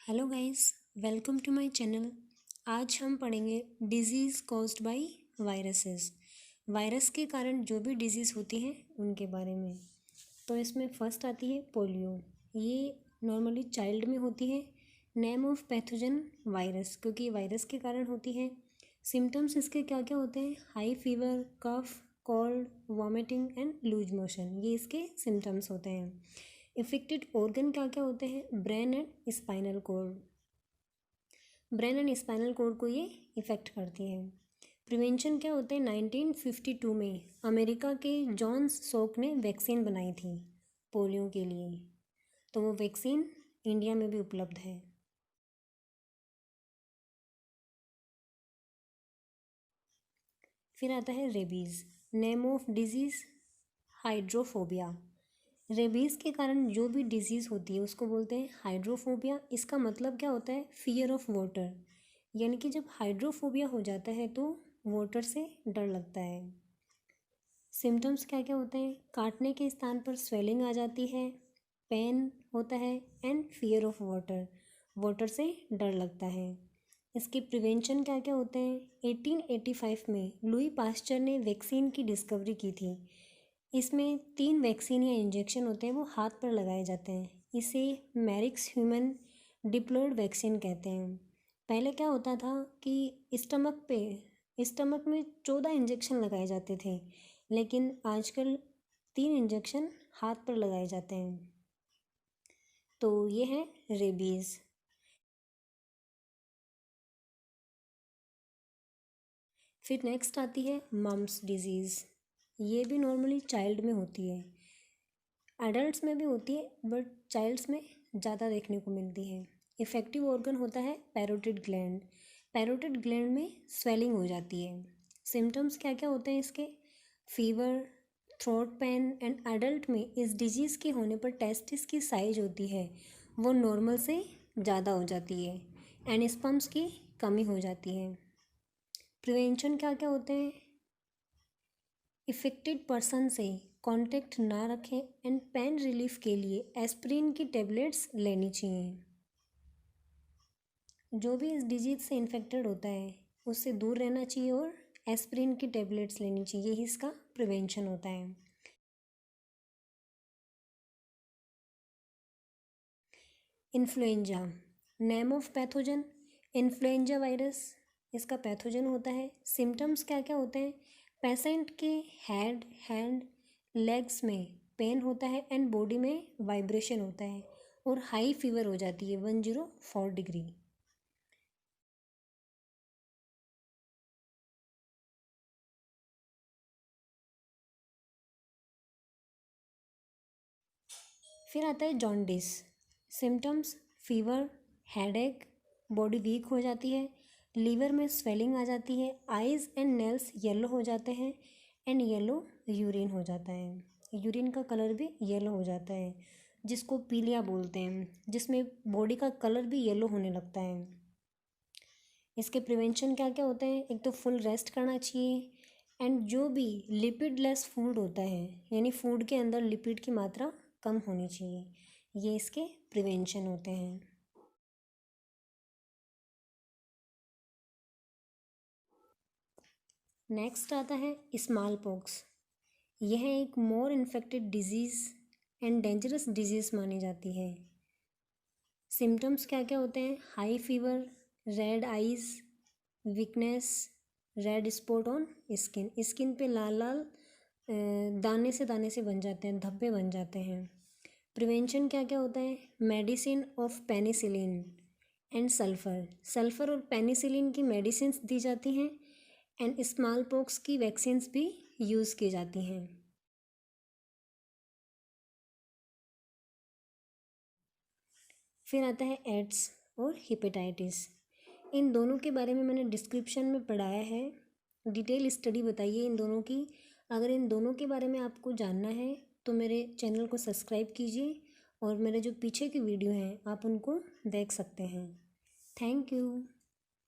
Hello guys, welcome to my channel. आज हम पढ़ेंगे diseases caused by viruses. Virus के कारण जो भी डिजीज़ होती हैं उनके बारे में। तो इसमें फर्स्ट आती है पोलियो। ये नॉर्मली चाइल्ड में होती है। नेम ऑफ पैथोजन वायरस, क्योंकि ये वायरस के कारण होती है। सिम्टम्स इसके क्या क्या होते हैं? High fever, cough, cold, vomiting and loose motion, ये इसके सिम्टम्स होते हैं। इफेक्टेड ऑर्गन क्या क्या होते हैं? Brain and spinal cord. Brain and spinal cord को ये इफ़ेक्ट करती है। प्रिवेंशन क्या होता है? 1952 में अमेरिका के जॉन सोक ने वैक्सीन बनाई थी पोलियो के लिए, तो वो वैक्सीन इंडिया में भी उपलब्ध है। फिर आता है rabies. Name of disease hydrophobia. Rabies के कारण जो भी डिजीज़ होती है उसको बोलते हैं हाइड्रोफोबिया। इसका मतलब क्या होता है? फियर ऑफ वाटर, यानी कि जब हाइड्रोफोबिया हो जाता है तो वाटर से डर लगता है। सिम्टम्स क्या क्या होते हैं? काटने के स्थान पर स्वेलिंग आ जाती है, पेन होता है and fear of water, water से डर लगता है। इसके प्रिवेंशन क्या क्या होते हैं? 1885 में लुई पास्चर ने वैक्सीन की डिस्कवरी की थी। इसमें 3 वैक्सीन या इंजेक्शन होते हैं, वो हाथ पर लगाए जाते हैं। इसे मैरिक्स ह्यूमन डिप्लॉयड वैक्सीन कहते हैं। पहले क्या होता था कि स्टमक में 14 इंजेक्शन लगाए जाते थे, लेकिन आजकल 3 इंजेक्शन हाथ पर लगाए जाते हैं। तो ये है रेबीज़। फिर नेक्स्ट आती है मम्प्स डिजीज़। ये भी नॉर्मली चाइल्ड में होती है, एडल्ट्स में भी होती है, बट चाइल्ड्स में ज़्यादा देखने को मिलती है। इफेक्टिव ऑर्गन होता है पैरोटिड ग्लैंड। पैरोटिड ग्लैंड में स्वेलिंग हो जाती है। सिम्टम्स क्या क्या होते हैं इसके? Fever, throat pen and adult में इस डिजीज़ के होने पर टेस्टिस की साइज होती है वो नॉर्मल से ज़्यादा हो जाती है एंड स्पर्म्स की कमी हो जाती है। प्रिवेंशन क्या क्या होते हैं? इफेक्टेड पर्सन से कांटेक्ट ना रखें एंड पेन रिलीफ के लिए एस्प्रिन की टेबलेट्स लेनी चाहिए। जो भी इस डिजीज़ से इन्फेक्टेड होता है उससे दूर रहना चाहिए और एस्प्रिन की टेबलेट्स लेनी चाहिए, यही इसका प्रिवेंशन होता है। Influenza. Name of pathogen influenza virus, इसका पैथोजन होता है। सिम्टम्स क्या क्या होते हैं? पेशेंट के हेड, हैंड, लेग्स में पेन होता है एंड बॉडी में वाइब्रेशन होता है और हाई फीवर हो जाती है 104 डिग्री। फिर आता है jaundice. Symptoms fever, headache, body weak हो जाती है, लीवर में स्वेलिंग आ जाती है, आइज़ एंड नेल्स येलो हो जाते हैं एंड येलो यूरिन हो जाता है। यूरिन का कलर भी येलो हो जाता है, जिसको पीलिया बोलते हैं, जिसमें बॉडी का कलर भी येलो होने लगता है। इसके प्रिवेंशन क्या क्या होते हैं? एक तो फुल रेस्ट करना चाहिए एंड जो भी लिपिड लेस फूड होता है, यानी फूड के अंदर लिपिड की मात्रा कम होनी चाहिए, ये इसके प्रिवेंशन होते हैं। नेक्स्ट आता है स्मॉल पॉक्स। यह एक more infected disease and dangerous disease मानी जाती है। सिम्टम्स क्या क्या होते हैं? High fever, red eyes, weakness, red spot on skin, skin पे लाल लाल दाने से बन जाते हैं, धब्बे बन जाते हैं। प्रिवेंशन क्या क्या होता है? Medicine of penicillin and sulphur, sulphur और पेनिसिलिन की मेडिसिन्स दी जाती हैं एंड स्मॉल पॉक्स की वैक्सीन्स भी यूज़ की जाती हैं। फिर आता है एड्स और हेपेटाइटिस। इन दोनों के बारे में मैंने डिस्क्रिप्शन में पढ़ाया है, डिटेल स्टडी बताइए इन दोनों की। अगर इन दोनों के बारे में आपको जानना है तो मेरे चैनल को सब्सक्राइब कीजिए और मेरे जो पीछे की वीडियो हैं आप उनको देख सकते हैं। Thank you.